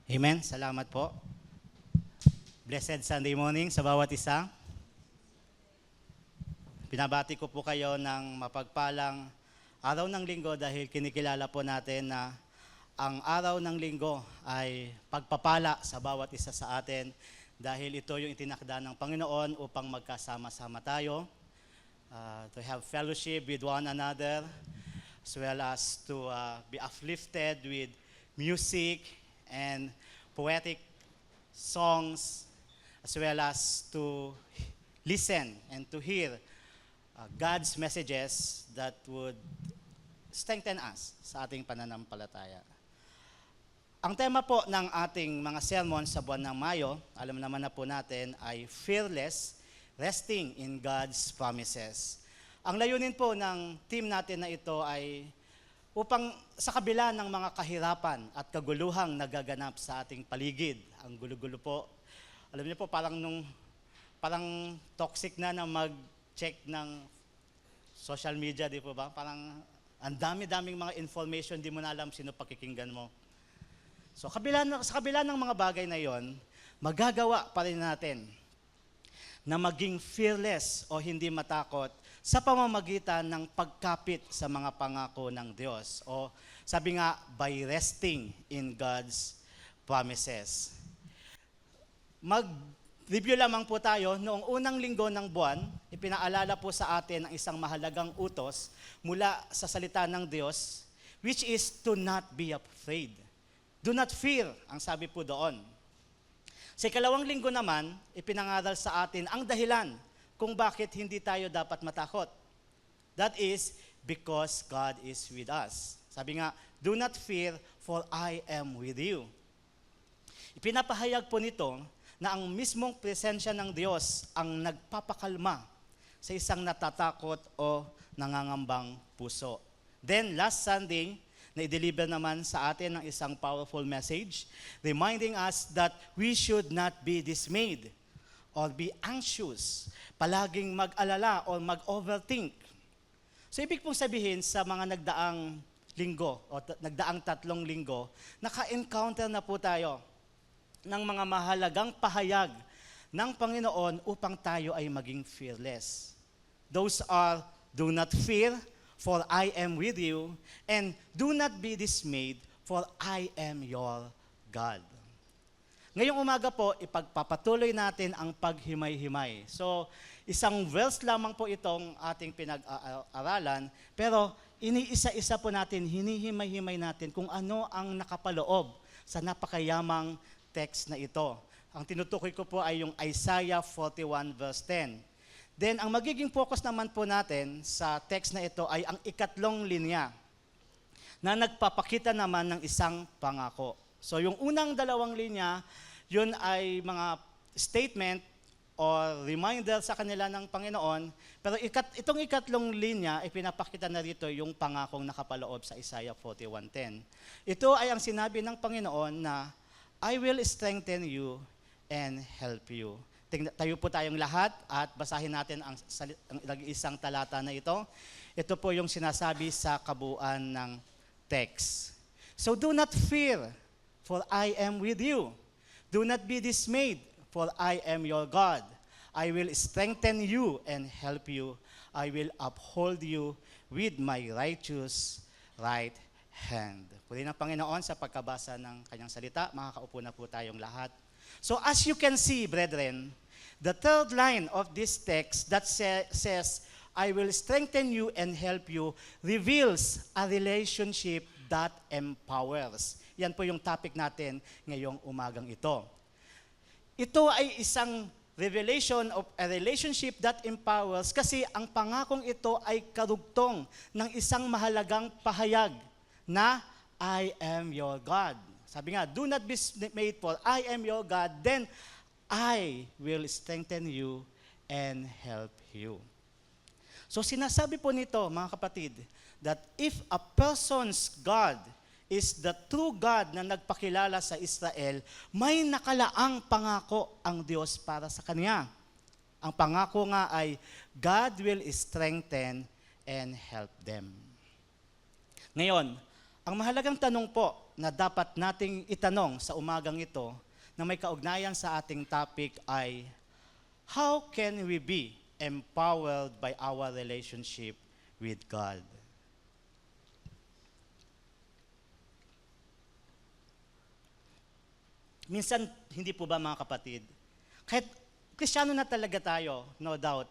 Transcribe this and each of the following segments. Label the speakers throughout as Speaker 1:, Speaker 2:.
Speaker 1: Amen. Salamat po. Blessed Sunday morning sa bawat isa. Pinabati ko po kayo ng mapagpalang araw ng linggo dahil kinikilala po natin na ang araw ng linggo ay pagpapala sa bawat isa sa atin dahil ito yung itinakda ng Panginoon upang magkasama-sama tayo, to have fellowship with one another, as well as to be uplifted with music and poetic songs, as well as to listen and to hear God's messages that would strengthen us sa ating pananampalataya. Ang tema po ng ating mga sermon sa buwan ng Mayo, alam naman na po natin, ay Fearless, Resting in God's Promises. Ang layunin po ng team natin na ito ay upang sa kabila ng mga kahirapan at kaguluhang nagaganap sa ating paligid, ang gulo-gulo po, alam niyo po parang toxic na mag-check ng social media, di po ba? Parang ang dami-daming mga information, di mo na alam sino pakikinggan mo. So sa kabila ng mga bagay na yon, magagawa pa rin natin na maging fearless o hindi matakot sa pamamagitan ng pagkapit sa mga pangako ng Diyos. O sabi nga, by resting in God's promises. Mag-review lamang po tayo. Noong unang linggo ng buwan, ipinaalala po sa atin ang isang mahalagang utos mula sa salita ng Diyos, which is to not be afraid. Do not fear, ang sabi po doon. Sa ikalawang linggo naman, ipinangaral sa atin ang dahilan kung bakit hindi tayo dapat matakot. That is because God is with us. Sabi nga, do not fear, for I am with you. Ipinapahayag po nito na ang mismong presensya ng Diyos ang nagpapakalma sa isang natatakot o nangangambang puso. Then, last Sunday, na-deliver naman sa atin ng isang powerful message, reminding us that we should not be dismayed or be anxious, palaging mag-alala or mag-overthink. So ibig pong sabihin sa mga nagdaang linggo o nagdaang 3 linggo, naka-encounter na po tayo ng mga mahalagang pahayag ng Panginoon upang tayo ay maging fearless. Those are, do not fear, for I am with you, and do not be dismayed, for I am your God. Ngayong umaga po, ipagpapatuloy natin ang paghimay-himay. So, isang verse lamang po itong ating pinag-aaralan, pero iniisa-isa po natin, hinihimay-himay natin kung ano ang nakapaloob sa napakayamang text na ito. Ang tinutukoy ko po ay yung Isaiah 41 verse 10. Then, ang magiging focus naman po natin sa text na ito ay ang ikatlong linya na nagpapakita naman ng isang pangako. So, yung unang 2 linya, yun ay mga statement or reminder sa kanila ng Panginoon. Pero itong ikatlong linya, ipinapakita na rito yung pangakong nakapaloob sa Isaiah 41:10. Ito ay ang sinabi ng Panginoon na, I will strengthen you and help you. Tayo po tayong lahat at basahin natin ang isang talata na ito. Ito po yung sinasabi sa kabuuan ng text. So do not fear, for I am with you. Do not be dismayed, for I am your God. I will strengthen you and help you. I will uphold you with my righteous right hand. Puri ng Panginoon sa pagkabasa ng kanyang salita. Makakaupo na po tayong lahat. So as you can see, brethren, the third line of this text that says, I will strengthen you and help you, reveals a relationship that empowers. Yan po yung topic natin ngayong umagang ito. Ito ay isang revelation of a relationship that empowers kasi ang pangakong ito ay karugtong ng isang mahalagang pahayag na I am your God. Sabi nga, do not be dismayed, for I am your God, then I will strengthen you and help you. So sinasabi po nito, mga kapatid, that if a person's God is the true God na nagpakilala sa Israel, may nakalaang pangako ang Diyos para sa kanya. Ang pangako nga ay, God will strengthen and help them. Ngayon, Ang mahalagang tanong po na dapat nating itanong sa umagang ito na may kaugnayan sa ating topic ay, how can we be empowered by our relationship with God? Minsan, hindi po ba mga kapatid, kahit Kristiyano na talaga tayo, no doubt,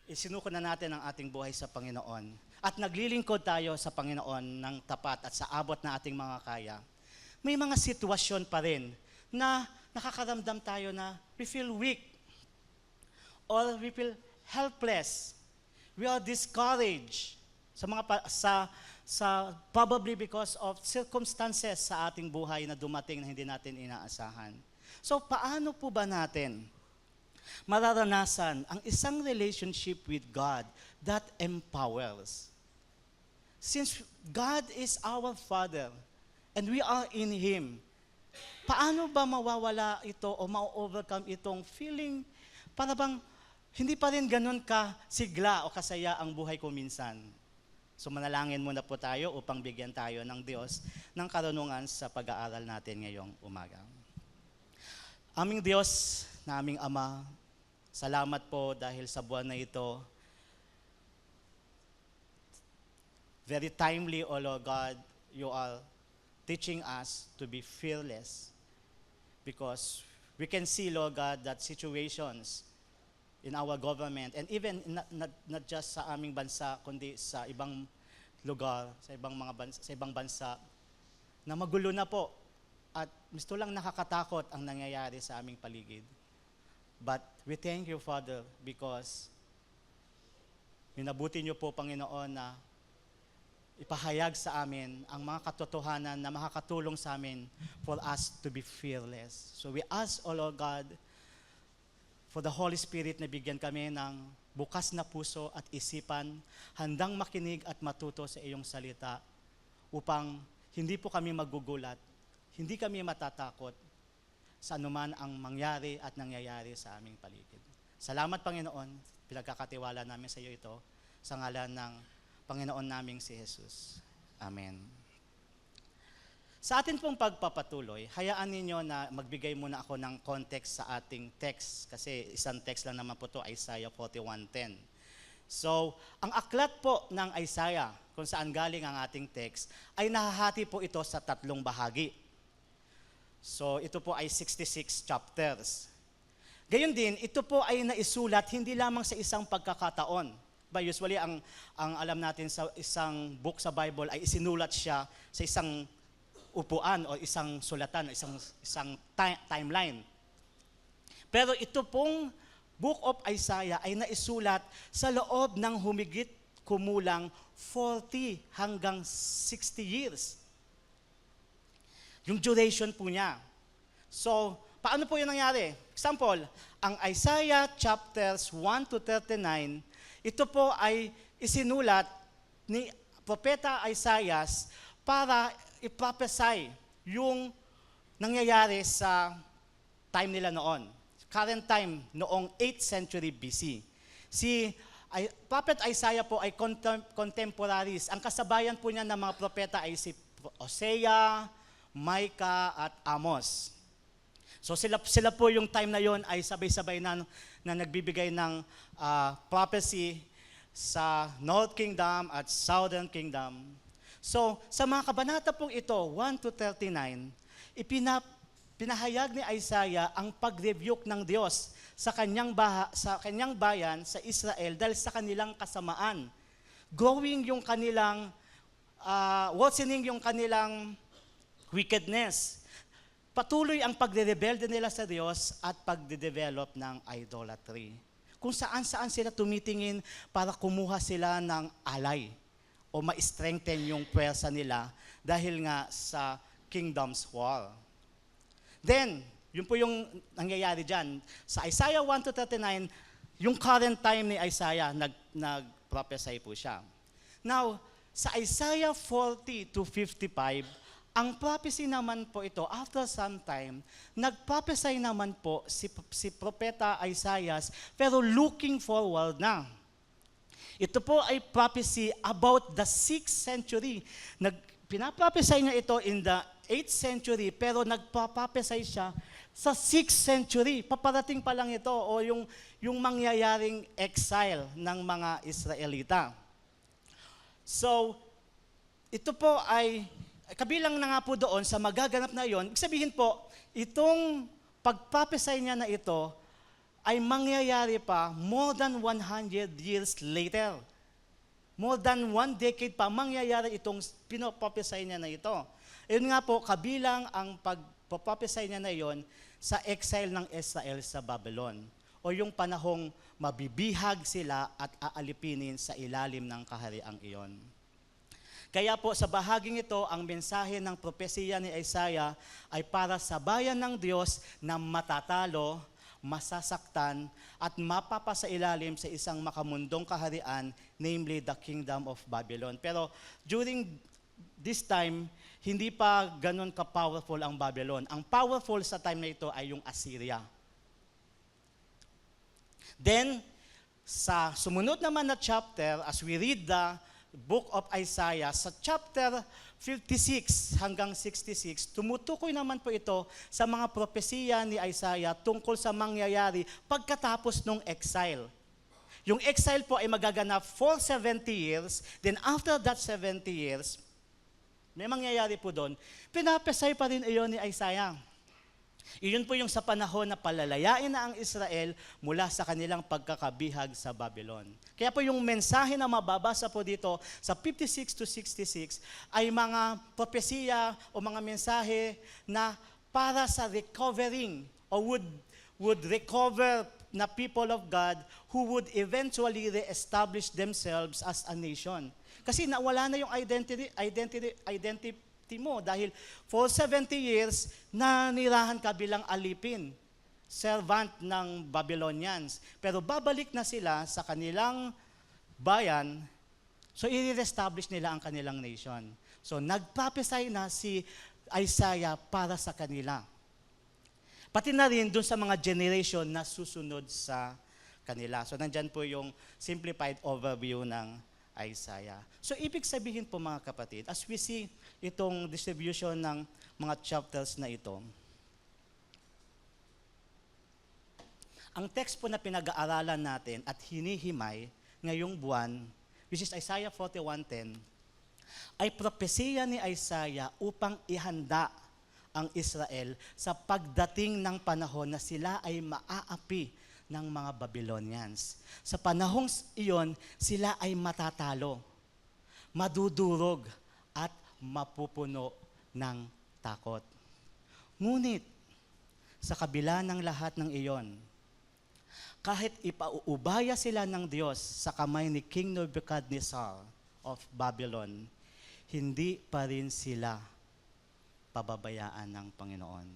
Speaker 1: isinuko na natin ang ating buhay sa Panginoon at naglilingkod tayo sa Panginoon ng tapat at sa abot na ating mga kaya, may mga sitwasyon pa rin na nakakaramdam tayo na we feel weak or we feel helpless. We are discouraged sa probably because of circumstances sa ating buhay na dumating na hindi natin inaasahan. So paano po ba natin mararanasan ang isang relationship with God that empowers? Since God is our Father and we are in Him, paano ba mawawala ito o ma-overcome itong feeling para bang hindi pa rin ganun ka sigla o kasaya ang buhay ko minsan? So manalangin muna po tayo upang bigyan tayo ng Diyos ng karunungan sa pag-aaral natin ngayong umaga. Aming Diyos na aming Ama, salamat po dahil sa buwan na ito. Very timely, O Lord God, you are teaching us to be fearless because we can see, Lord God, that situations in our government and even not just sa aming bansa kundi sa ibang lugar, sa ibang bansa na magulo na po at gusto lang nakakatakot ang nangyayari sa aming paligid. But we thank you, Father, because minabuti niyo po, Panginoon, na ipahayag sa amin ang mga katotohanan na makakatulong sa amin for us to be fearless. So we ask, O Lord God, for the Holy Spirit na bigyan kami ng bukas na puso at isipan, handang makinig at matuto sa iyong salita upang hindi po kami magugulat, hindi kami matatakot sa anuman ang mangyari at nangyayari sa aming paligid. Salamat, Panginoon, pinagkakatiwala namin sa iyo ito sa ngalan ng Panginoon naming si Jesus. Amen. Sa atin pong pagpapatuloy, hayaan ninyo na magbigay muna ako ng context sa ating text kasi isang text lang naman po ito, Isaiah 41:10. So, ang aklat po ng Isaiah, kung saan galing ang ating text, ay nahahati po ito sa tatlong bahagi. So, ito po ay 66 chapters. Gayon din, ito po ay naisulat hindi lamang sa isang pagkakataon. Usually, ang alam natin sa isang book sa Bible ay isinulat siya sa isang upuan o isang sulatan o isang timeline. Pero ito pong Book of Isaiah ay naisulat sa loob ng humigit kumulang 40 hanggang 60 years. Yung duration po niya. So, paano po yun nangyari? Example, ang Isaiah chapters 1 to 39, ito po ay isinulat ni Propeta Isaiah para i-prophesy yung nangyayari sa time nila noon. Current time, noong 8th century BC. Prophet Isaiah po ay contemporaries. Ang kasabayan po niya ng mga propeta ay si Hosea, Micah at Amos. So sila po yung time na yon ay sabay-sabay na nagbibigay ng prophecy sa North Kingdom at Southern Kingdom. So sa mga kabanata pong ito, 1 to 39, pinahayag ni Isaiah ang pag-rebuke ng Diyos sa kanyang bayan sa Israel dahil sa kanilang kasamaan. Growing yung kanilang, worsening yung kanilang wickedness. Patuloy ang pagre-rebelde nila sa Diyos at pagde-develop ng idolatry. Kung saan-saan sila tumitingin para kumuha sila ng alay o ma-strengthen yung pwersa nila dahil nga sa kingdom's war. Then, yun po yung nangyayari dyan. Sa Isaiah 1 to 39, yung current time ni Isaiah, nag-prophesy po siya. Now, sa Isaiah 40 to 55, ang prophecy naman po ito, after some time, nag-prophesy naman po si Propeta Isaiah, pero looking forward na. Ito po ay prophecy about the 6th century. pinaprophesy niya ito in the 8th century, pero nagpaprophesy siya sa 6th century. Paparating pa lang ito, o yung mangyayaring exile ng mga Israelita. So, ito po ay, kabilang na nga po doon sa magaganap na iyon. Ibig sabihin po, itong pagprophesy niya na ito ay mangyayari pa more than 100 years later. More than 1 decade pa mangyayari itong pinoprophesy niya na ito. Yun nga po, kabilang ang pagprophesy niya na iyon sa exile ng Israel sa Babylon, o yung panahong mabibihag sila at aalipinin sa ilalim ng kahariang iyon. Kaya po sa bahaging ito, ang mensahe ng propesiya ni Isaiah ay para sa bayan ng Diyos na matatalo, masasaktan, at mapapasailalim sa isang makamundong kaharian, namely the Kingdom of Babylon. Pero during this time, hindi pa ganun ka-powerful ang Babylon. Ang powerful sa time na ito ay yung Assyria. Then, sa sumunod naman na chapter, as we read the book of Isaiah, sa chapter 56 hanggang 66, tumutukoy naman po ito sa mga propesiya ni Isaiah tungkol sa mangyayari pagkatapos ng exile. Yung exile po ay magaganap for 70 years, then after that 70 years, may mangyayari po doon, pinapesay pa rin iyon ni Isaiah. Iyon po yung sa panahon na palalayain na ang Israel mula sa kanilang pagkakabihag sa Babylon. Kaya po yung mensahe na mababasa po dito sa 56 to 66 ay mga propesiya o mga mensahe na para sa recovering o would recover na people of God who would eventually re-establish themselves as a nation. Kasi nawala na yung identity mo dahil for 70 years, nanirahan ka bilang alipin, servant ng Babylonians. Pero babalik na sila sa kanilang bayan, so i-establish nila ang kanilang nation. So nagprophesy na si Isaiah para sa kanila. Pati na rin dun sa mga generation na susunod sa kanila. So nandyan po yung simplified overview ng Isaiah. So ibig sabihin po mga kapatid, as we see itong distribution ng mga chapters na ito, ang text po na pinag-aaralan natin at hinihimay ngayong buwan, which is Isaiah 41:10, ay propesiya ni Isaiah upang ihanda ang Israel sa pagdating ng panahon na sila ay maaapi ng mga Babylonians. Sa panahong iyon, sila ay matatalo, madudurog, at mapupuno ng takot. Ngunit, sa kabila ng lahat ng iyon, kahit ipauubaya sila ng Diyos sa kamay ni King Nebuchadnezzar of Babylon, hindi pa rin sila pababayaan ng Panginoon.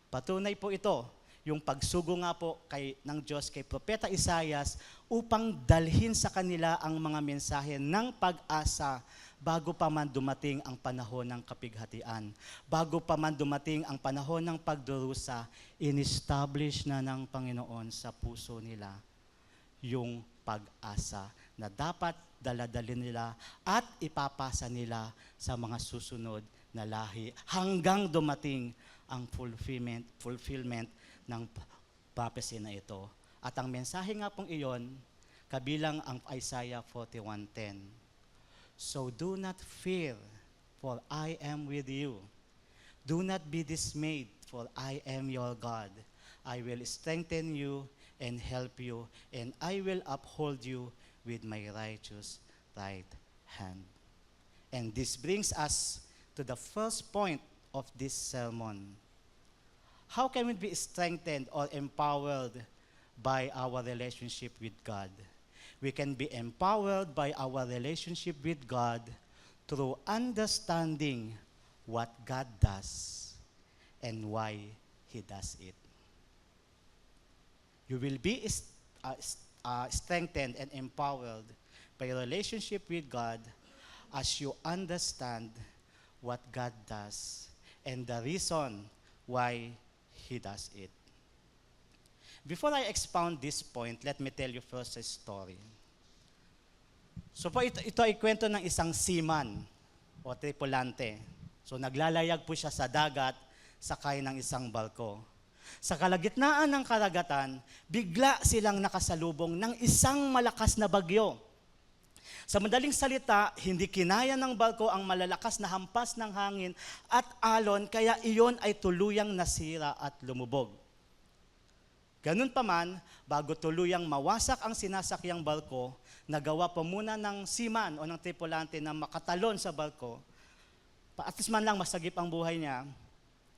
Speaker 1: Patunay po ito, yung pagsugo nga po ng Diyos kay Propeta Isaias upang dalhin sa kanila ang mga mensahe ng pag-asa bago pa man dumating ang panahon ng kapighatian. Bago pa man dumating ang panahon ng pagdurusa, in-establish na ng Panginoon sa puso nila yung pag-asa na dapat daladalin nila at ipapasa nila sa mga susunod na lahi hanggang dumating ang fulfillment ng prophecy na ito. At ang mensahe nga pong iyon, kabilang ang Isaiah 41:10. So do not fear, for I am with you. Do not be dismayed, for I am your God. I will strengthen you and help you, and I will uphold you with my righteous right hand. And this brings us to the first point of this sermon. How can we be strengthened or empowered by our relationship with God? We can be empowered by our relationship with God through understanding what God does and why He does it. You will be strengthened and empowered by your relationship with God as you understand what God does and the reason why He does it. Before I expound this point, let me tell you first a story. So po ito ay kwento ng isang seaman. o tripulante. So naglalayag po siya sa dagat, sakay ng isang barko. Sa kalagitnaan ng karagatan, bigla silang nakasalubong ng isang malakas na bagyo. Sa madaling salita, hindi kinaya ng barko ang malalakas na hampas ng hangin at alon, kaya iyon ay tuluyang nasira at lumubog. Ganun pa man, bago tuluyang mawasak ang sinasakyang barko, nagawa pa muna ng seaman o ng tripulante na makatalon sa barko, at least man lang masagip ang buhay niya,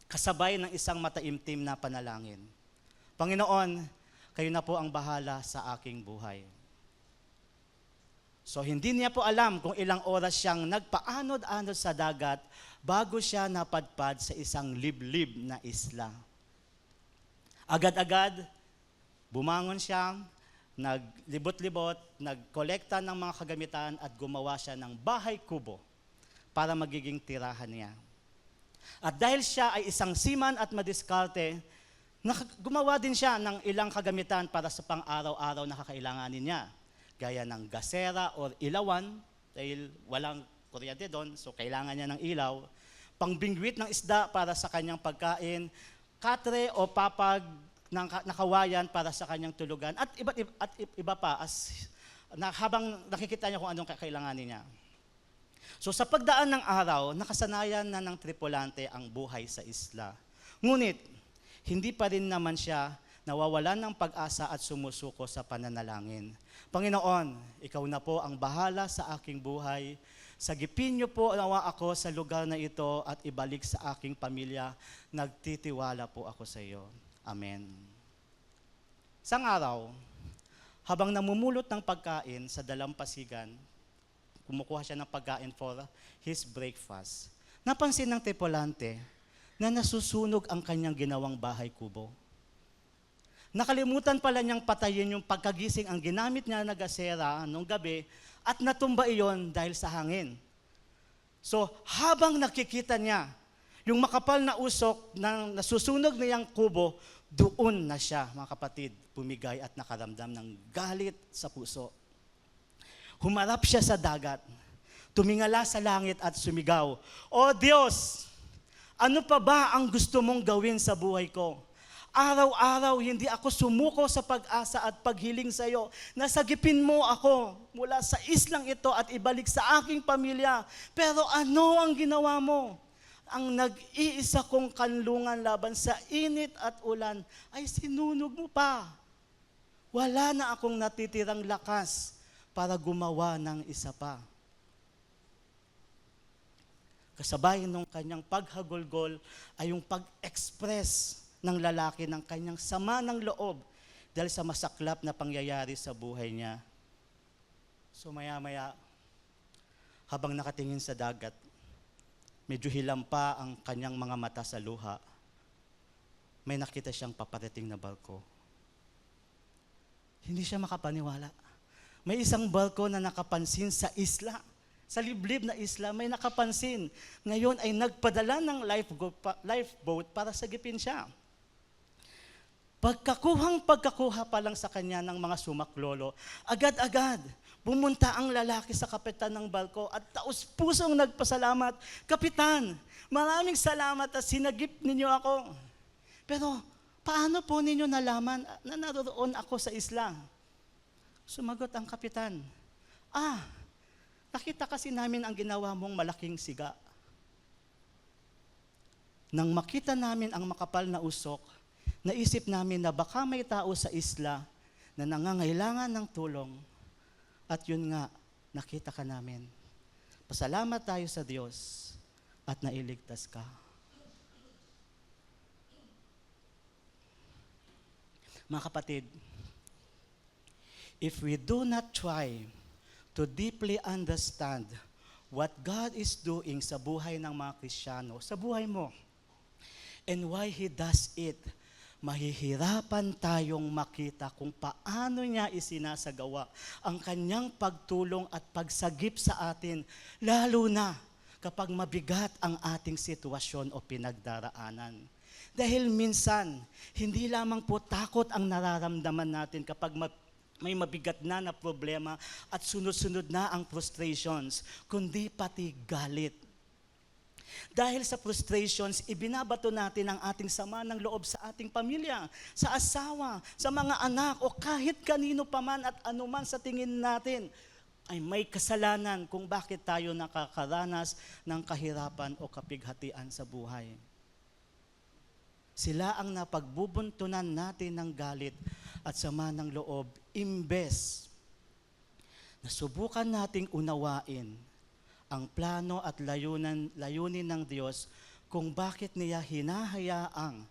Speaker 1: kasabay ng isang mataimtim na panalangin. Panginoon, kayo na po ang bahala sa aking buhay. So hindi niya po alam kung ilang oras siyang nagpaanod-anod sa dagat bago siya napadpad sa isang liblib na isla. Agad-agad, bumangon siya, naglibot-libot, nagkolekta ng mga kagamitan at gumawa siya ng bahay kubo para magiging tirahan niya. At dahil siya ay isang seaman at madiskarte, gumawa din siya ng ilang kagamitan para sa pang-araw-araw na kakailanganin niya. Gaya ng gasera o ilawan, dahil walang kuryente doon, so kailangan niya ng ilaw. Pangbingwit ng isda para sa kanyang pagkain, katre o papag ng nakawayan para sa kanyang tulugan, at iba pa habang nakikita niya kung anong kakailanganin niya. So sa pagdaan ng araw, nakasanayan na ng tripulante ang buhay sa isla. Ngunit, hindi pa rin naman siya nawawalan ng pag-asa at sumusuko sa pananalangin. Panginoon, ikaw na po ang bahala sa aking buhay. Sagipin niyo po nawa ako sa lugar na ito at ibalik sa aking pamilya. Nagtitiwala po ako sa iyo. Amen. Isang araw, habang namumulot ng pagkain sa dalampasigan, kumukuha siya ng pagkain for his breakfast, napansin ng tripulante na nasusunog ang kanyang ginawang bahay kubo. Nakalimutan pala niyang patayin yung pagkagising ang ginamit niya na gasera nung gabi at natumba iyon dahil sa hangin. So habang nakikita niya yung makapal na usok ng nasusunog niyang kubo, doon na siya, mga kapatid, pumigay at nakaramdam ng galit sa puso. Humarap siya sa dagat, tumingala sa langit at sumigaw, "O Diyos, ano pa ba ang gusto mong gawin sa buhay ko? Araw-araw hindi ako sumuko sa pag-asa at paghiling sa iyo. Nasagipin mo ako mula sa islang ito at ibalik sa aking pamilya. Pero ano ang ginawa mo? Ang nag-iisa kong kanlungan laban sa init at ulan ay sinunog mo pa. Wala na akong natitirang lakas para gumawa ng isa pa." Kasabay nung kanyang paghagulgol ay yung pag-express ng lalaki ng kanyang sama ng loob dahil sa masaklap na pangyayari sa buhay niya. So maya-maya, habang nakatingin sa dagat, medyo hilam pa ang kanyang mga mata sa luha, may nakita siyang paparating na barko. Hindi siya makapaniwala. May isang barko na nakapansin sa isla. Sa liblib na isla, may nakapansin. Ngayon ay nagpadala ng lifeboat para sagipin siya. Pagkakuha pa lang sa kanya ng mga sumaklolo, agad-agad pumunta ang lalaki sa kapitan ng barko at taos-pusong nagpasalamat, "Kapitan, maraming salamat at sinagip ninyo ako. Pero paano po ninyo nalaman na naroon ako sa isla?" Sumagot ang kapitan, "Nakita kasi namin ang ginawa mong malaking siga. Nang makita namin ang makapal na usok, naisip namin na baka may tao sa isla na nangangailangan ng tulong. At yun nga, nakita ka namin. Pasalamat tayo sa Diyos at nailigtas ka." Mga kapatid, if we do not try to deeply understand what God is doing sa buhay ng mga Kristiyano, sa buhay mo, and why He does it, mahihirapan tayong makita kung paano niya isinasagawa ang kanyang pagtulong at pagsagip sa atin, lalo na kapag mabigat ang ating sitwasyon o pinagdaraanan. Dahil minsan, hindi lamang po takot ang nararamdaman natin kapag may mabigat na problema at sunod-sunod na ang frustrations, kundi pati galit. Dahil sa frustrations, ibinabato natin ang ating sama ng loob sa ating pamilya, sa asawa, sa mga anak, o kahit kanino paman at anuman sa tingin natin ay may kasalanan kung bakit tayo nakakaranas ng kahirapan o kapighatian sa buhay. Sila ang napagbubuntunan natin ng galit at sama ng loob, imbes na subukan nating unawain ang plano at layunin ng Diyos kung bakit niya hinahayaang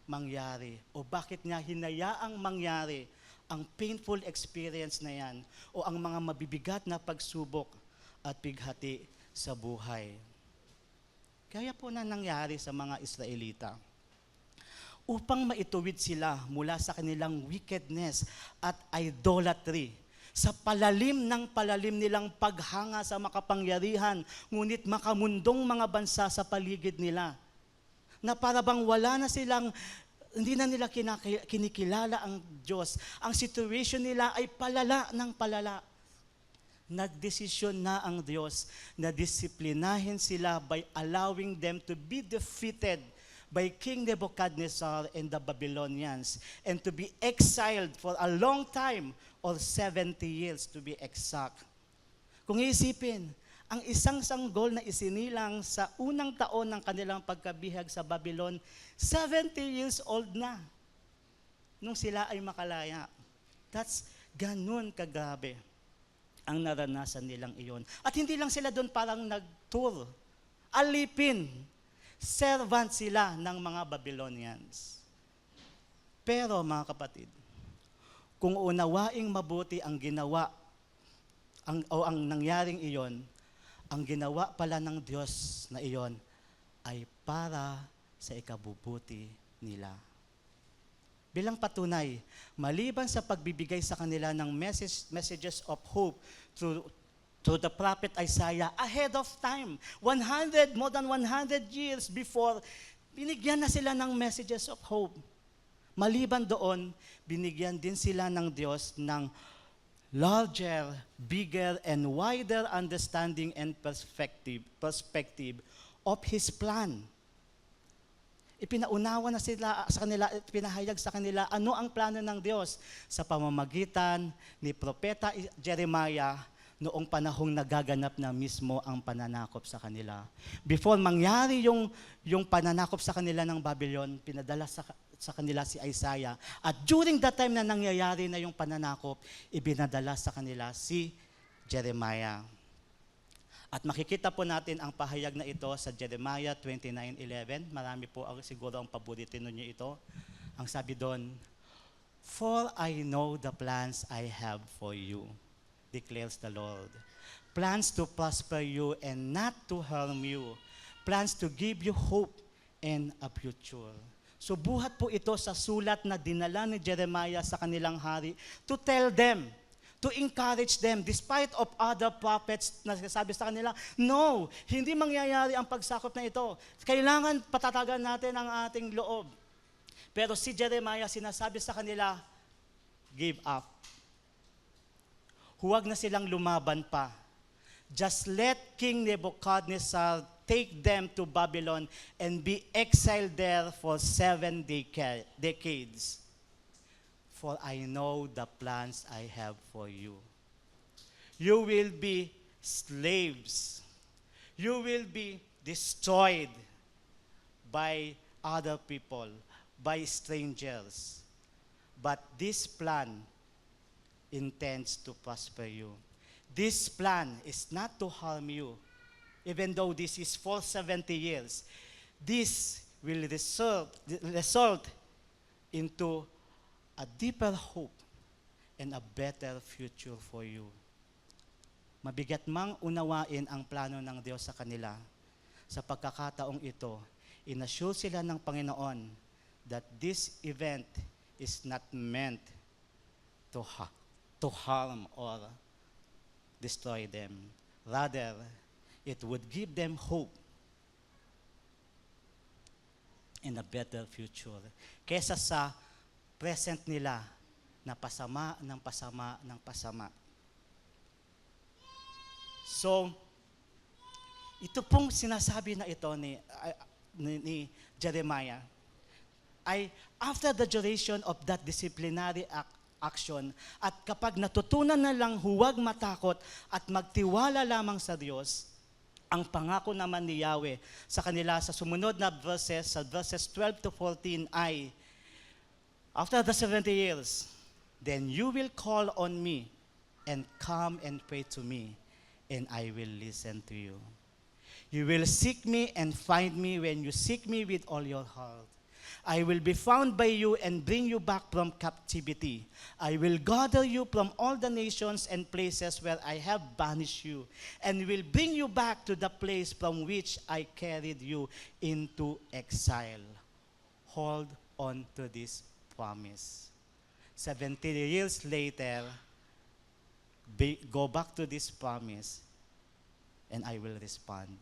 Speaker 1: mangyari o bakit niya hinayaang mangyari ang painful experience na yan o ang mga mabibigat na pagsubok at bighati sa buhay. Kaya po na nangyari sa mga Israelita. Upang maituwid sila mula sa kanilang wickedness at idolatry, sa palalim nilang paghanga sa makapangyarihan, ngunit makamundong mga bansa sa paligid nila, na para bang wala na silang, hindi na nila kinikilala ang Diyos. Ang situation nila ay palala ng palala. Nagdesisyon na ang Diyos na disiplinahin sila by allowing them to be defeated by King Nebuchadnezzar and the Babylonians and to be exiled for a long time, or 70 years to be exact. Kung iisipin, ang isang sanggol na isinilang sa unang taon ng kanilang pagkabihag sa Babylon, 70 years old na nung sila ay makalaya. That's ganun kagrabe ang naranasan nilang iyon. At hindi lang sila doon parang nag-tour. Alipin, servant sila ng mga Babylonians. Pero mga kapatid, kung unawaing mabuti ang ginawa ang nangyaring iyon, ang ginawa pala ng Diyos na iyon ay para sa ikabubuti nila. Bilang patunay, maliban sa pagbibigay sa kanila ng messages of hope through the prophet Isaiah ahead of time, more than 100 years before, binigyan na sila ng messages of hope. Maliban doon, binigyan din sila ng Diyos ng larger, bigger, and wider understanding and perspective of His plan. Ipinaunawa na sila sa kanila, pinahayag sa kanila ano ang plano ng Diyos sa pamamagitan ni Propeta Jeremiah noong panahong nagaganap na mismo ang pananakop sa kanila. Before mangyari yung pananakop sa kanila ng Babylon, pinadala sa kanila si Isaiah. At during that time na nangyayari na yung pananakop, ibinadala sa kanila si Jeremiah. At makikita po natin ang pahayag na ito sa Jeremiah 29:11. Marami po siguro ang paboritin ninyo ito. Ang sabi doon, "For I know the plans I have for you, declares the Lord. Plans to prosper you and not to harm you. Plans to give you hope and a future." So buhat po ito sa sulat na dinala ni Jeremiah sa kanilang hari to tell them, to encourage them, despite of other prophets na sabi sa kanila, no, hindi mangyayari ang pagsakop na ito. Kailangan patatagan natin ang ating loob. Pero si Jeremiah sinasabi sa kanila, give up. Huwag na silang lumaban pa. Just let King Nebuchadnezzar take them to Babylon and be exiled there for 7 decades. For I know the plans I have for you. You will be slaves. You will be destroyed by other people, by strangers. But this plan intends to prosper you. This plan is not to harm you. Even though this is for 70 years, this will result into a deeper hope and a better future for you. Mabigat mang unawain ang plano ng Diyos sa kanila, sa pagkakataong ito, inassure sila ng Panginoon that this event is not meant to harm or destroy them. Rather, it would give them hope and a better future. Kesa sa present nila na pasama ng pasama ng pasama. So, Ito pong sinasabi na ito ni Jeremiah ay after the duration of that disciplinary action at kapag natutunan na lang huwag matakot at magtiwala lamang sa Diyos, ang pangako naman ni Yahweh sa kanila sa sumunod na verses, sa verses 12 to 14 ay, after the 70 years, then you will call on me and come and pray to me, and I will listen to you. You will seek me and find me when you seek me with all your heart. I will be found by you and bring you back from captivity. I will gather you from all the nations and places where I have banished you, and will bring you back to the place from which I carried you into exile. Hold on to this promise. 70 years later, go back to this promise, and I will respond.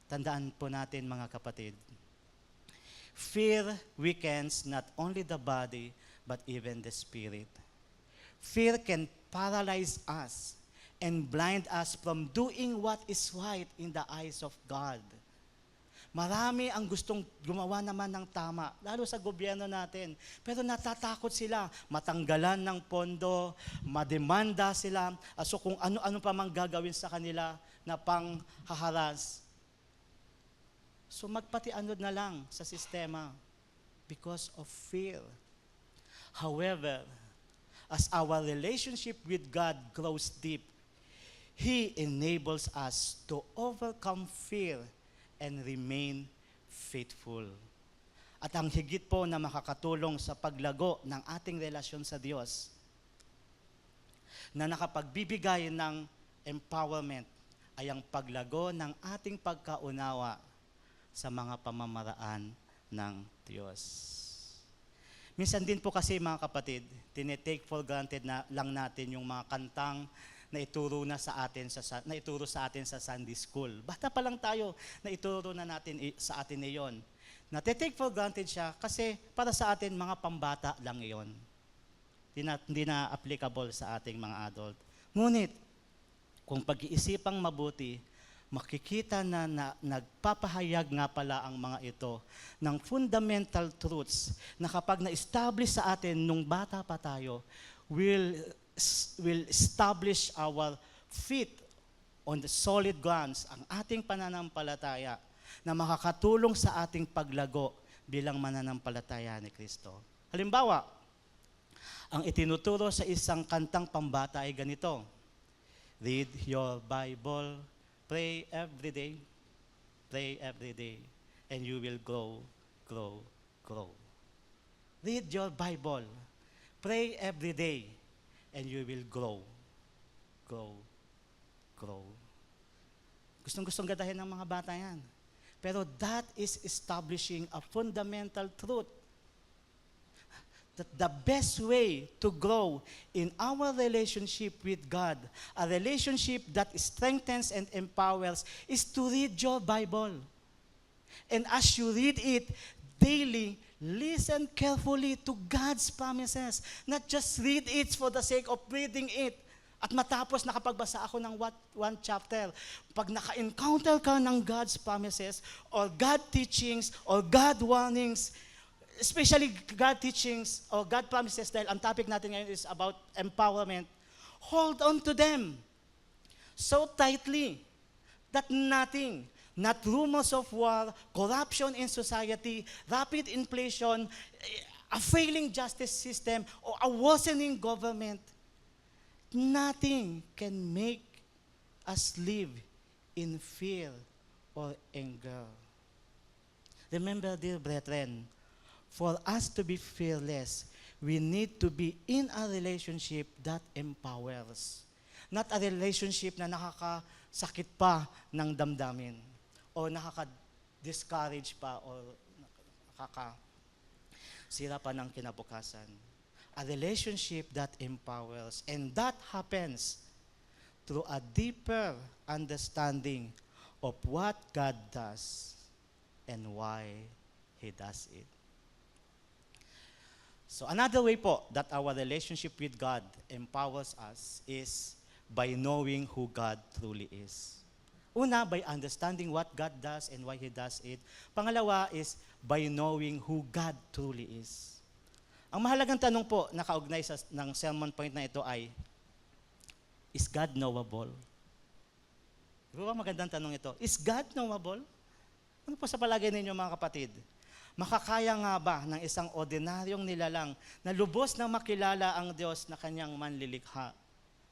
Speaker 1: Tandaan po natin, mga kapatid, fear weakens not only the body, but even the spirit. Fear can paralyze us and blind us from doing what is right in the eyes of God. Marami ang gustong gumawa naman ng tama, lalo sa gobyerno natin. Pero natatakot sila, matanggalan ng pondo, mademanda sila, so kung ano-ano pa mang gagawin sa kanila na panghaharas. So magpatianod na lang sa sistema because of fear. However, as our relationship with God grows deep, He enables us to overcome fear and remain faithful. At ang higit po na makakatulong sa paglago ng ating relasyon sa Diyos, na nakapagbibigay ng empowerment, ay ang paglago ng ating pagkaunawa sa mga pamamaraan ng Diyos. Minsan din po kasi, mga kapatid, tinetake for granted na lang natin yung mga kantang na ituro sa atin sa Sunday School. Bata pa lang tayo, na ituro na natin sa atin iyon. Nate-take for granted siya kasi para sa atin mga pambata lang iyon. Hindi na applicable sa ating mga adult. Ngunit, kung pag-iisipang mabuti, makikita na nagpapahayag nga pala ang mga ito ng fundamental truths na kapag na-establish sa atin nung bata pa tayo, will establish our feet on the solid grounds, ang ating pananampalataya na makakatulong sa ating paglago bilang mananampalataya ni Kristo. Halimbawa, ang itinuturo sa isang kantang pambata ay ganito: read your Bible, pray every day, and you will grow. Read your Bible, pray every day, and you will grow. Gustong gadahin ng mga bata yan. Pero that is establishing a fundamental truth. That the best way to grow in our relationship with God, a relationship that strengthens and empowers, is to read your Bible. And as you read it daily, listen carefully to God's promises. Not just read it for the sake of reading it. At matapos nakapagbasa ako ng one chapter, pag naka-encounter ka ng God's promises, or God teachings, or God warnings, especially God teachings or God promises, dahil ang topic natin ngayon is about empowerment, hold on to them so tightly that nothing, not rumors of war, corruption in society, rapid inflation, a failing justice system, or a worsening government, nothing can make us live in fear or anger. Remember, dear brethren, for us to be fearless, we need to be in a relationship that empowers. Not a relationship na nakakasakit pa ng damdamin, o nakaka-discourage pa, o nakakasira pa ng kinabukasan. A relationship that empowers, and that happens through a deeper understanding of what God does and why He does it. So another way po that our relationship with God empowers us is by knowing who God truly is. Una, by understanding what God does and why He does it. Pangalawa is by knowing who God truly is. Ang mahalagang tanong po na kaugnay ng sermon point na ito ay, is God knowable? Di ba magandang tanong ito? Is God knowable? Ano po sa palagay ninyo mga kapatid? Makakaya nga ba ng isang ordinaryong nilalang na lubos na makilala ang Diyos na kanyang manlilikha?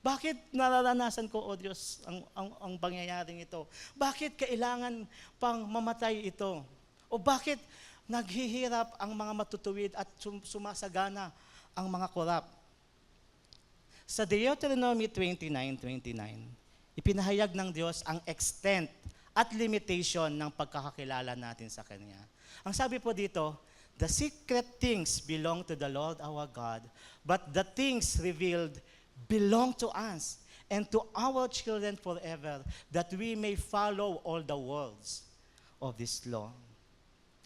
Speaker 1: Bakit nararanasan ko, O Diyos, ang pangyayaring ito? Bakit kailangan pang mamatay ito? O bakit naghihirap ang mga matutuwid at sumasagana ang mga korap? Sa Deuteronomy 29:29, ipinahayag ng Diyos ang extent at limitation ng pagkakakilala natin sa Kanya. Ang sabi po dito, the secret things belong to the Lord our God, but the things revealed belong to us and to our children forever, that we may follow all the words of this law.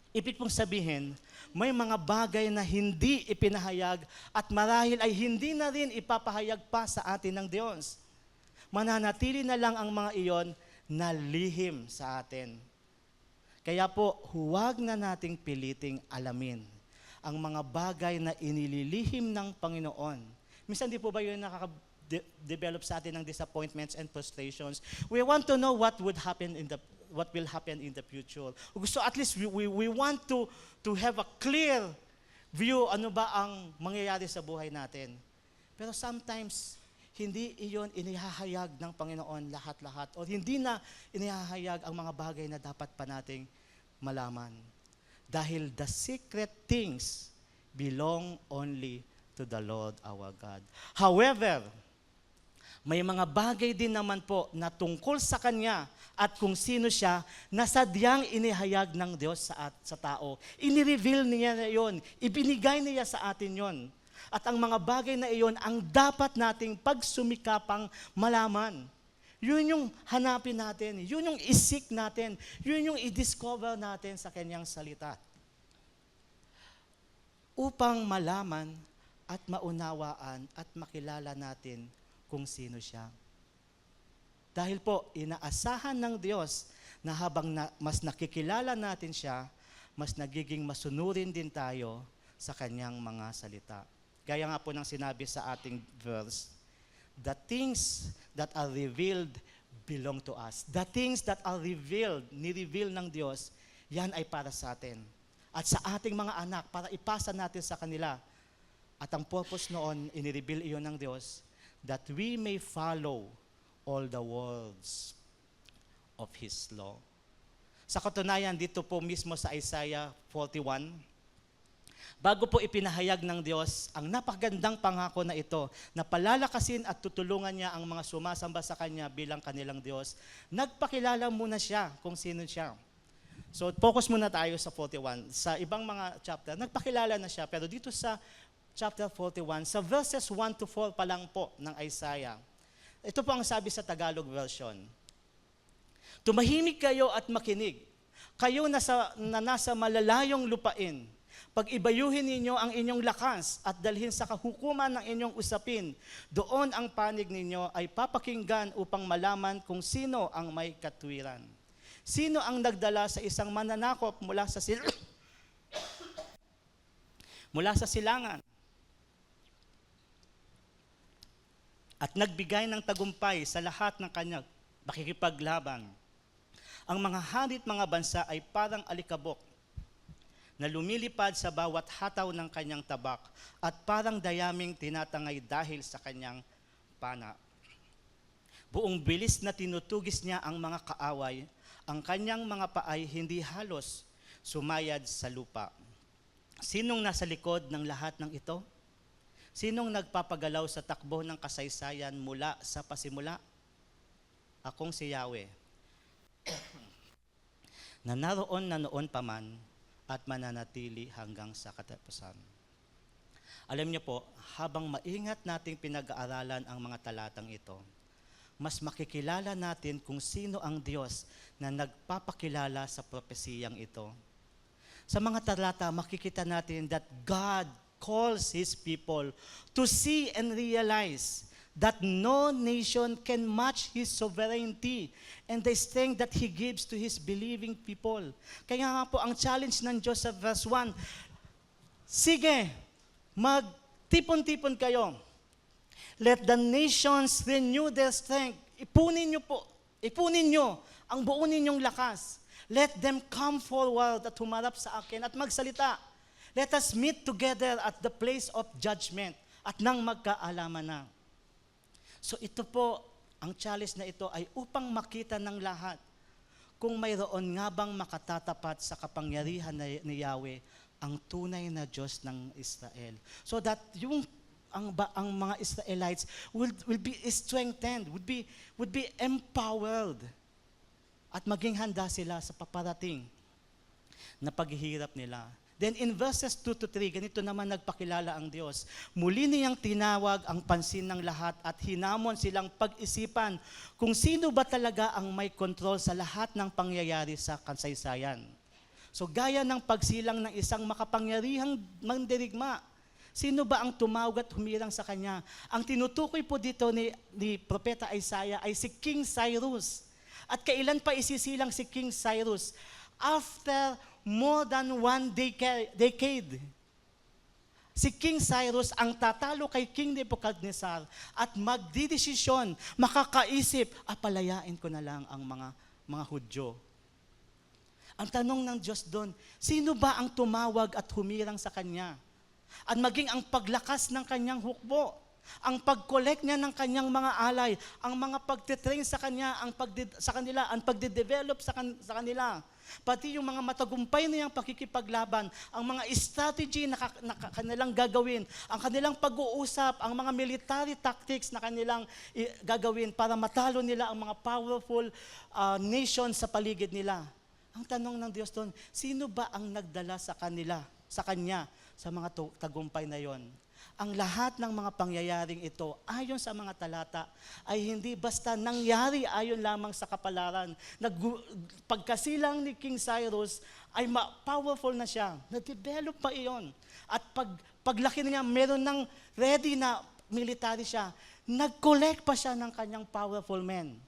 Speaker 1: Ibig pong sabihin, may mga bagay na hindi ipinahayag at marahil ay hindi na rin ipapahayag pa sa atin ng Diyos. Mananatili na lang ang mga iyon na lihim sa atin. Kaya po, huwag na nating piliting alamin ang mga bagay na inililihim ng Panginoon. Minsan di po ba yun nakaka-develop sa atin ng disappointments and frustrations? We want to know what will happen in the future. So at least we want to have a clear view ano ba ang mangyayari sa buhay natin. Pero sometimes hindi iyon inihahayag ng Panginoon lahat-lahat o hindi na inihahayag ang mga bagay na dapat pa nating malaman. Dahil the secret things belong only to the Lord our God. However, may mga bagay din naman po na tungkol sa Kanya at kung sino siya na sadyang inihayag ng Diyos sa tao. Inireveal niya na yun, ibinigay niya sa atin yon. At ang mga bagay na iyon ang dapat nating pagsumikapang malaman. Yun yung hanapin natin, yun yung isik natin, yun yung i-discover natin sa Kanyang salita. Upang malaman at maunawaan at makilala natin kung sino siya. Dahil po, inaasahan ng Diyos na habang mas nakikilala natin siya, mas nagiging masunurin din tayo sa Kanyang mga salita. Gaya nga po ng sinabi sa ating verse, the things that are revealed belong to us. The things that are revealed, ni-reveal ng Diyos, yan ay para sa atin. At sa ating mga anak, para ipasa natin sa kanila. At ang purpose noon, inireveal iyon ng Diyos, that we may follow all the words of His law. Sa katunayan, dito po mismo sa Isaiah 41, bago po ipinahayag ng Diyos ang napakagandang pangako na ito, na palalakasin at tutulungan niya ang mga sumasamba sa Kanya bilang kanilang Diyos, nagpakilala muna siya kung sino siya. So focus muna tayo sa 41. Sa ibang mga chapter, nagpakilala na siya, pero dito sa chapter 41, sa verses 1 to 4 pa lang po ng Isaiah, ito po ang sabi sa Tagalog version, tumahimik kayo at makinig, kayo na nasa malalayong lupain, pag-ibayuhin ninyo ang inyong lakas at dalhin sa kahukuman ng inyong usapin. Doon ang panig ninyo ay papakinggan upang malaman kung sino ang may katwiran. Sino ang nagdala sa isang mananakop mula sa silangan at nagbigay ng tagumpay sa lahat ng kanyang makikipaglaban. Ang mga hari at mga bansa ay parang alikabok na lumilipad sa bawat hataw ng kanyang tabak at parang dayaming tinatangay dahil sa kanyang pana. Buong bilis na tinutugis niya ang mga kaaway, ang kanyang mga paay hindi halos sumayad sa lupa. Sinong nasa likod ng lahat ng ito? Sinong nagpapagalaw sa takbo ng kasaysayan mula sa pasimula? Akong si Yahweh, na naroon na noon pa man, at mananatili hanggang sa katapusan. Alam niyo po, habang maingat nating pinag-aaralan ang mga talatang ito, mas makikilala natin kung sino ang Diyos na nagpapakilala sa propesiyang ito. Sa mga talata, makikita natin that God calls His people to see and realize that no nation can match His sovereignty and the strength that He gives to His believing people. Kaya nga po, ang challenge ng Diyos sa verse 1, sige, magtipon-tipon kayo. Let the nations renew their strength. Ipunin nyo ang buo ninyong lakas. Let them come forward at humarap sa akin at magsalita. Let us meet together at the place of judgment at nang magkaalaman na. So ito po, ang challenge na ito ay upang makita ng lahat kung mayroon nga bang makatatapat sa kapangyarihan ni Yahweh ang tunay na Diyos ng Israel. So that ang mga Israelites will be strengthened, would be empowered, at maging handa sila sa paparating na paghihirap nila. Then in verses 2-3, ganito naman nagpakilala ang Diyos. Muli niyang tinawag ang pansin ng lahat at hinamon silang pag-isipan kung sino ba talaga ang may kontrol sa lahat ng pangyayari sa kasaysayan. So gaya ng pagsilang ng isang makapangyarihang mandirigma, sino ba ang tumawag at humirang sa kanya? Ang tinutukoy po dito ni Propeta Isaiah ay si King Cyrus. At kailan pa isisilang si King Cyrus? After more than one decade. Si King Cyrus ang tatalo kay King Nebuchadnezzar at magdidesisyon, makakaisip, palayain ko na lang ang mga Hudyo. Ang tanong ng Diyos doon, sino ba ang tumawag at humirang sa kanya? At maging ang paglakas ng kanyang hukbo, ang pag-collect niya ng kanyang mga alay, ang mga pagtitrain sa kanya, ang pagde-develop sa kanila, pati yung mga matagumpay na yung pakikipaglaban, ang mga strategy na kanilang gagawin, ang kanilang pag-uusap, ang mga military tactics na kanilang gagawin para matalo nila ang mga powerful nations sa paligid nila. Ang tanong ng Diyos doon, sino ba ang nagdala sa kanya, sa mga tagumpay na yon? Ang lahat ng mga pangyayaring ito, ayon sa mga talata, ay hindi basta nangyari ayon lamang sa kapalaran. Pagkasilang ni King Cyrus, ay powerful na siya. Na-develop pa iyon. At paglaki niya, meron ng ready na military siya. Nag-collect pa siya ng kanyang powerful men.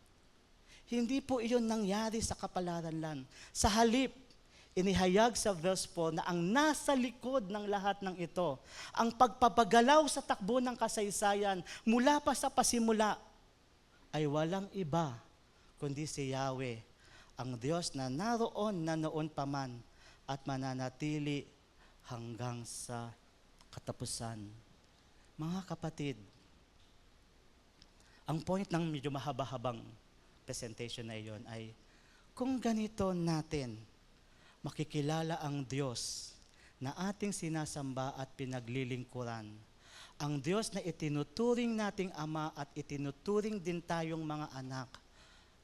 Speaker 1: Hindi po iyon nangyari sa kapalaran lang. Sa halip, inihayag sa verse 4 na ang nasa likod ng lahat ng ito, ang pagpapagalaw sa takbo ng kasaysayan mula pa sa pasimula, ay walang iba kundi si Yahweh, ang Diyos na naroon na noon pa man at mananatili hanggang sa katapusan. Mga kapatid, ang point ng medyo mahaba-habang presentation na iyon ay kung ganito natin makikilala ang Diyos na ating sinasamba at pinaglilingkuran. Ang Diyos na itinuturing nating Ama at itinuturing din tayong mga anak,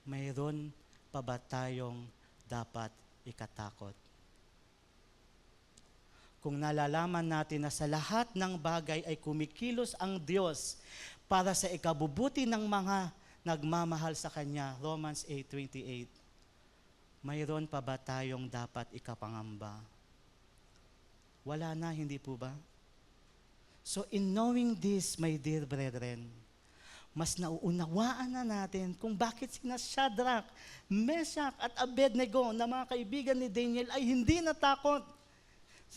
Speaker 1: mayroon pa ba tayong dapat ikatakot? Kung nalalaman natin na sa lahat ng bagay ay kumikilos ang Diyos para sa ikabubuti ng mga nagmamahal sa Kanya, Romans 8:28, mayroon pa ba tayong dapat ikapangamba? Wala na, hindi po ba? So in knowing this, my dear brethren, mas nauunawaan na natin kung bakit sina Shadrach, Meshach at Abednego na mga kaibigan ni Daniel ay hindi natakot.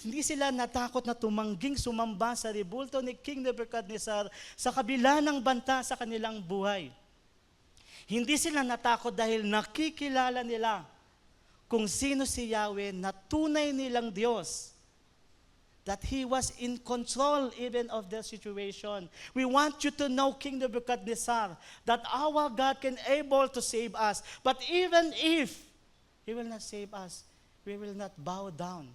Speaker 1: Hindi sila natakot na tumangging sumamba sa rebulto ni King Nebuchadnezzar sa kabila ng banta sa kanilang buhay. Hindi sila natakot dahil nakikilala nila kung sino si Yahweh na tunay nilang Diyos. That He was in control even of their situation. We want you to know, King Nebuchadnezzar, that our God can able to save us. But even if He will not save us, we will not bow down.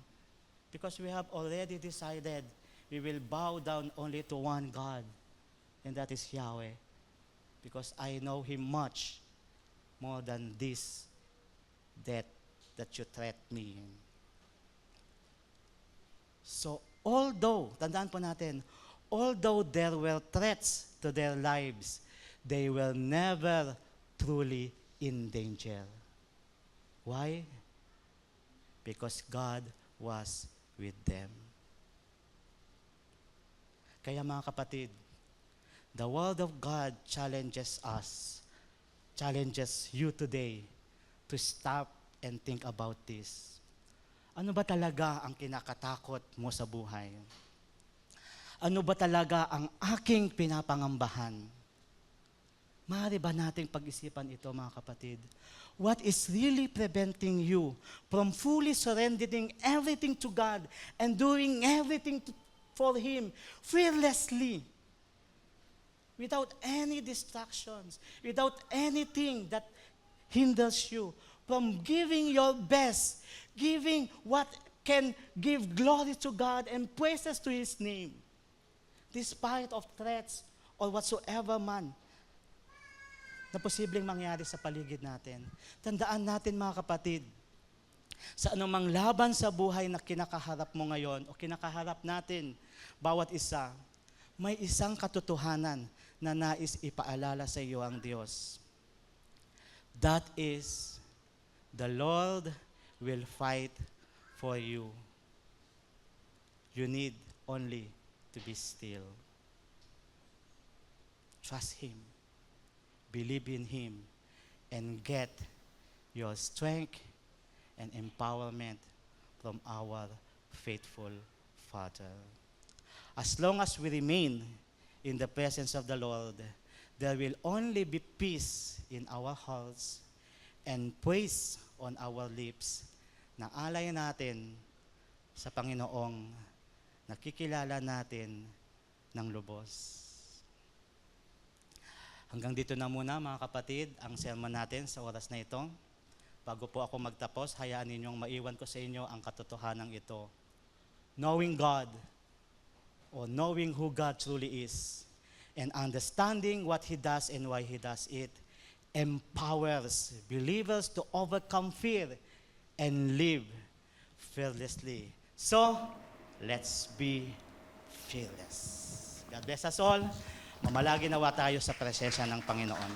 Speaker 1: Because we have already decided we will bow down only to one God. And that is Yahweh. Because I know Him much more than this death that you threat me. So, tandaan po natin, although there were threats to their lives, they were never truly in danger. Why? Because God was with them. Kaya mga kapatid, The Word of God challenges us, challenges you today to stop and think about this. Ano ba talaga ang kinakatakot mo sa buhay? Ano ba talaga ang aking pinapangambahan? Maaari ba nating pag-isipan ito, mga kapatid? What is really preventing you from fully surrendering everything to God and doing everything for Him fearlessly, without any distractions, without anything that hinders you from giving your best, giving what can give glory to God and praises to His name, despite of threats or whatsoever man na posibleng mangyari sa paligid natin. Tandaan natin, mga kapatid, sa anumang laban sa buhay na kinakaharap mo ngayon o kinakaharap natin, bawat isa, may isang katotohanan na nais ipaalala sa iyo ang Diyos. That is, the Lord will fight for you. You need only to be still. Trust Him. Believe in Him. And get your strength and empowerment from our faithful Father. As long as we remain in the presence of the Lord, there will only be peace in our hearts and praise on our lips na alay natin sa Panginoong nakikilala natin ng lubos. Hanggang dito na muna, mga kapatid, ang sermon natin sa oras na ito. Bago po ako magtapos, hayaan ninyong maiwan ko sa inyo ang katotohanan ito. Knowing God, or knowing who God truly is, and understanding what He does and why He does it, empowers believers to overcome fear and live fearlessly. So, let's be fearless. God bless us all. Mamalagi nawa tayo sa presensya ng Panginoon.